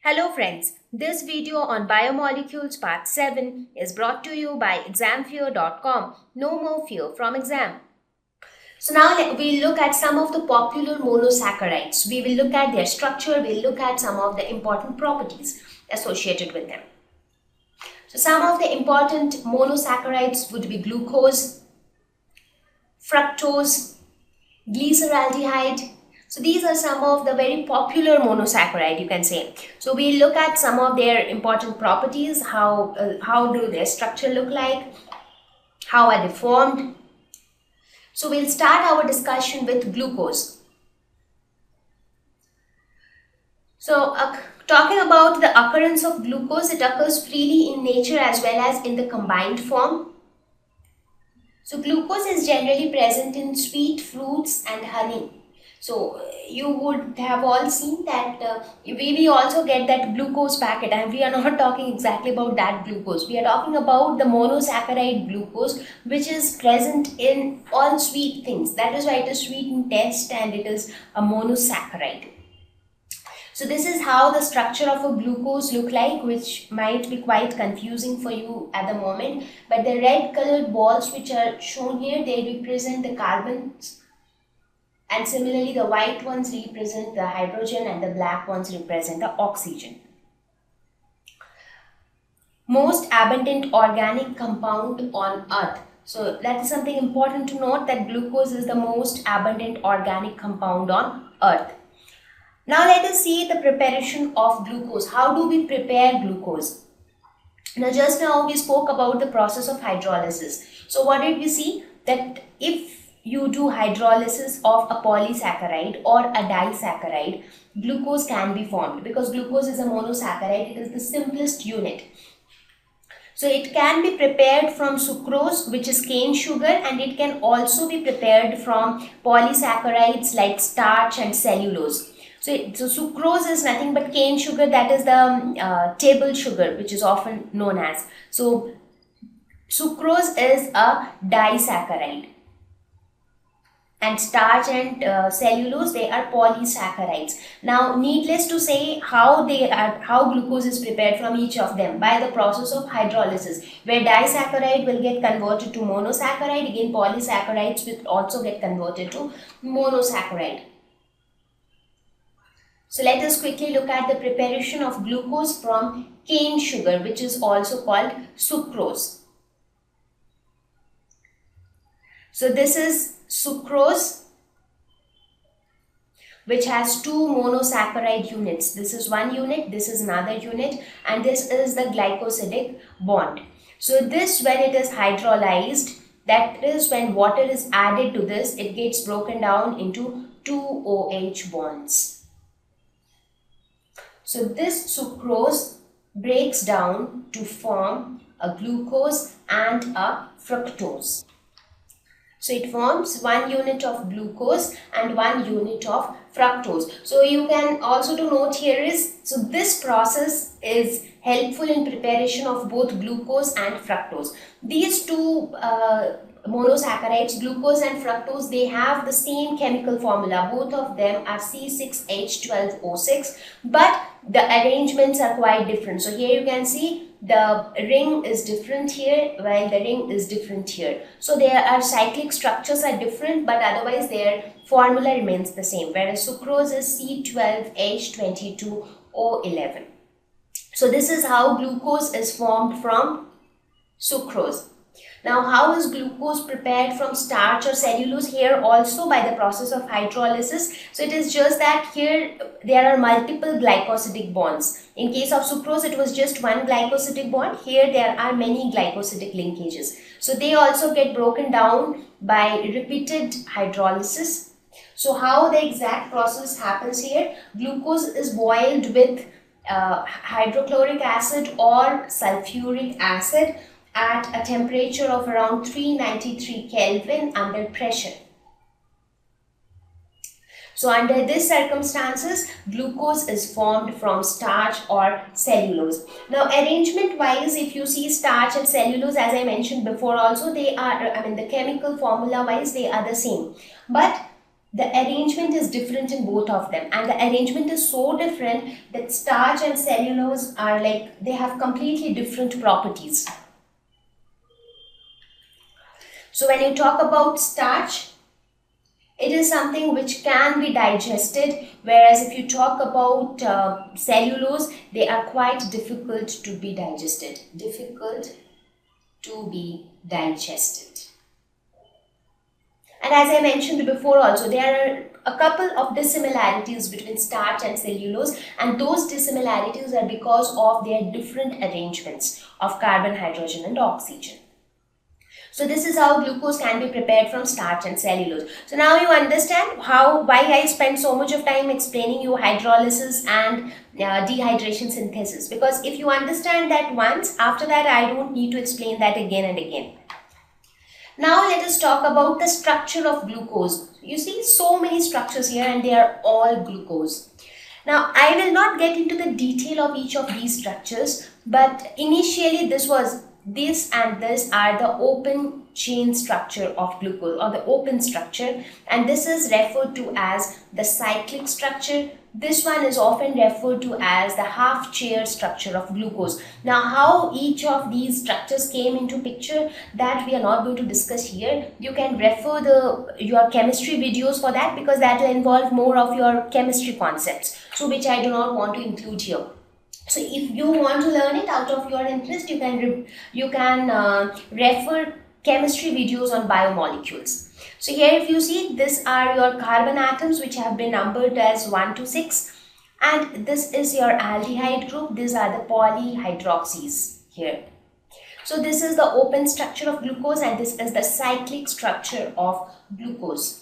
Hello friends, this video on Biomolecules Part 7 is brought to you by examfear.com. No more fear from exam. So now we'll look at some of the popular monosaccharides. We will look at their structure, we'll look at some of the important properties associated with them. So some of the important monosaccharides would be glucose, fructose, glyceraldehyde. So these are some of the very popular monosaccharide, you can say. So we'll look at some of their important properties, how do their structure look like, how are they formed. So we'll start our discussion with glucose. So talking about the occurrence of glucose, it occurs freely in nature as well as in the combined form. So glucose is generally present in sweet fruits and honey. So you would have all seen that we also get that glucose packet, and we are not talking exactly about that glucose. We are talking about the monosaccharide glucose, which is present in all sweet things. That is why it is sweet in taste and it is a monosaccharide. So this is how the structure of a glucose look like, which might be quite confusing for you at the moment. But the red colored balls which are shown here, they represent the carbons. And similarly, the white ones represent the hydrogen and the black ones represent the oxygen. Most abundant organic compound on earth. So that is something important to note, that glucose is the most abundant organic compound on earth. Now let us see the preparation of glucose. How do we prepare glucose? Now just now we spoke about the process of hydrolysis. So what did we see? That if you do hydrolysis of a polysaccharide or a disaccharide, glucose can be formed, because glucose is a monosaccharide. It is the simplest unit. So it can be prepared from sucrose, which is cane sugar, and it can also be prepared from polysaccharides like starch and cellulose. So sucrose is nothing but cane sugar, that is the table sugar, which is often known as. So sucrose is a disaccharide. And starch and cellulose, they are polysaccharides. Now needless to say how glucose is prepared from each of them, by the process of hydrolysis, where disaccharide will get converted to monosaccharide. Again, polysaccharides will also get converted to monosaccharide. So let us quickly look at the preparation of glucose from cane sugar, which is also called sucrose. So this is sucrose, which has two monosaccharide units. This is one unit, this is another unit, and this is the glycosidic bond. So this, when it is hydrolyzed, that is when water is added to this, it gets broken down into two OH bonds. So this sucrose breaks down to form a glucose and a fructose. So it forms one unit of glucose and one unit of fructose. So you can also to note here is, so this process is helpful in preparation of both glucose and fructose. These two monosaccharides, glucose and fructose, they have the same chemical formula. Both of them are C6H12O6, but the arrangements are quite different. So here you can see the ring is different here, while the ring is different here. So their cyclic structures are different, but otherwise their formula remains the same, whereas sucrose is C12H22O11. So this is how glucose is formed from sucrose. Now, how is glucose prepared from starch or cellulose? Here also by the process of hydrolysis. So it is just that here there are multiple glycosidic bonds. In case of sucrose, it was just one glycosidic bond. Here there are many glycosidic linkages. So they also get broken down by repeated hydrolysis. So how the exact process happens here? Glucose is boiled with hydrochloric acid or sulfuric acid at a temperature of around 393 Kelvin under pressure. So under these circumstances, glucose is formed from starch or cellulose. Now arrangement wise, if you see starch and cellulose, as I mentioned before also, they are, the chemical formula wise, they are the same. But the arrangement is different in both of them, and the arrangement is so different that starch and cellulose are like, they have completely different properties. So when you talk about starch, it is something which can be digested, whereas if you talk about cellulose, they are quite difficult to be digested. Difficult to be digested. And as I mentioned before also, there are a couple of dissimilarities between starch and cellulose, and those dissimilarities are because of their different arrangements of carbon, hydrogen and oxygen. So this is how glucose can be prepared from starch and cellulose. So now you understand why I spent so much of time explaining you hydrolysis and dehydration synthesis. Because if you understand that once, after that I don't need to explain that again and again. Now let us talk about the structure of glucose. You see so many structures here and they are all glucose. Now I will not get into the detail of each of these structures, but initially this and this are the open chain structure of glucose, or the open structure, and this is referred to as the cyclic structure. This one is often referred to as the half chair structure of glucose. Now how each of these structures came into picture, that we are not going to discuss here. You can refer your chemistry videos for that, because that will involve more of your chemistry concepts, so which I do not want to include here. So if you want to learn it out of your interest, you can refer chemistry videos on biomolecules. So here if you see, these are your carbon atoms which have been numbered as 1 to 6, and this is your aldehyde group. These are the polyhydroxys here. So this is the open structure of glucose, and this is the cyclic structure of glucose.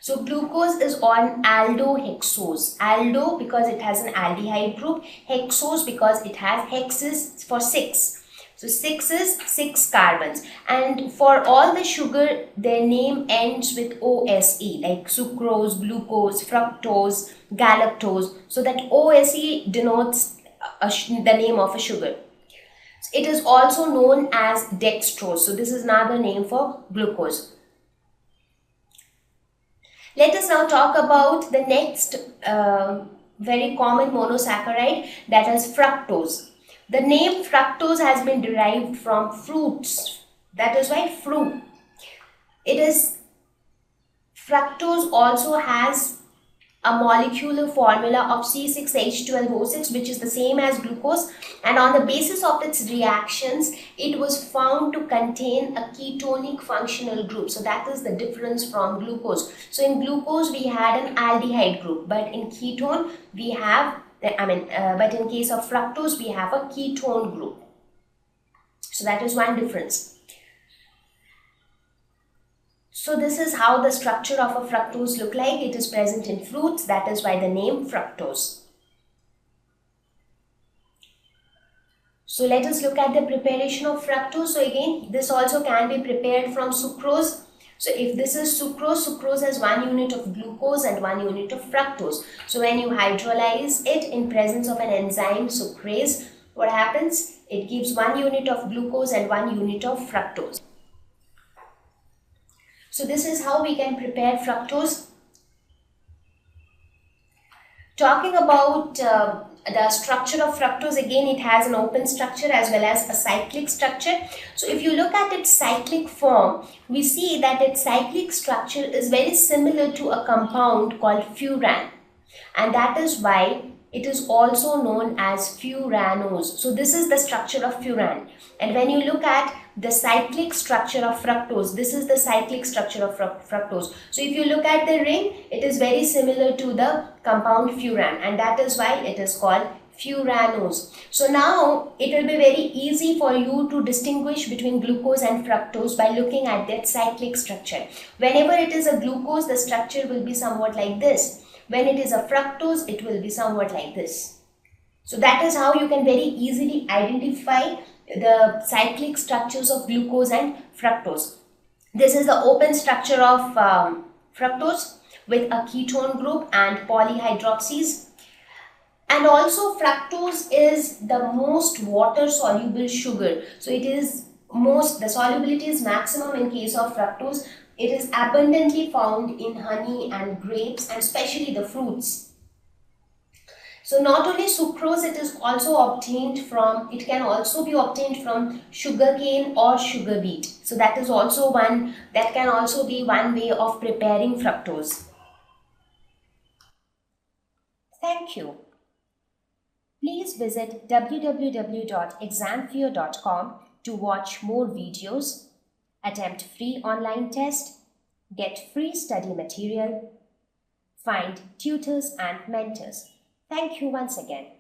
So glucose is on aldohexose. Aldo because it has an aldehyde group, hexose because it has hexes for 6. So 6 is 6 carbons, and for all the sugar their name ends with OSE, like sucrose, glucose, fructose, galactose. So that OSE denotes the name of a sugar. It is also known as dextrose. So this is another name for glucose. Let us now talk about the next very common monosaccharide, that is fructose. The name fructose has been derived from fruits. That is why fruit. Fructose also has a molecular formula of C6H12O6, which is the same as glucose, and on the basis of its reactions it was found to contain a ketonic functional group. So that is the difference from glucose. So in glucose we had an aldehyde group, but in ketone we have but in case of fructose we have a ketone group. So that is one difference. So this is how the structure of a fructose look like. It is present in fruits, that is why the name fructose. So let us look at the preparation of fructose. So again, this also can be prepared from sucrose. So if this is sucrose, sucrose has 1 unit of glucose and 1 unit of fructose. So when you hydrolyze it in presence of an enzyme sucrase, what happens? It gives 1 unit of glucose and 1 unit of fructose. So this is how we can prepare fructose. Talking about the structure of fructose, again it has an open structure as well as a cyclic structure. So if you look at its cyclic form, we see that its cyclic structure is very similar to a compound called furan, and that is why it is also known as furanose. So this is the structure of furan, and when you look at the cyclic structure of fructose, this is the cyclic structure of fructose. So if you look at the ring, it is very similar to the compound furan, and that is why it is called furanose. So now it will be very easy for you to distinguish between glucose and fructose by looking at that cyclic structure. Whenever it is a glucose, the structure will be somewhat like this. When it is a fructose, it will be somewhat like this. So that is how you can very easily identify the cyclic structures of glucose and fructose. This is the open structure of fructose with a ketone group and polyhydroxys. And also fructose is the most water soluble sugar. So it is the solubility is maximum in case of fructose. It is abundantly found in honey and grapes, and especially the fruits. So not only sucrose, it can also be obtained from sugarcane or sugar beet. So that can also be one way of preparing fructose. Thank you. Please visit www.examfear.com to watch more videos, attempt free online test, get free study material, find tutors and mentors. Thank you once again.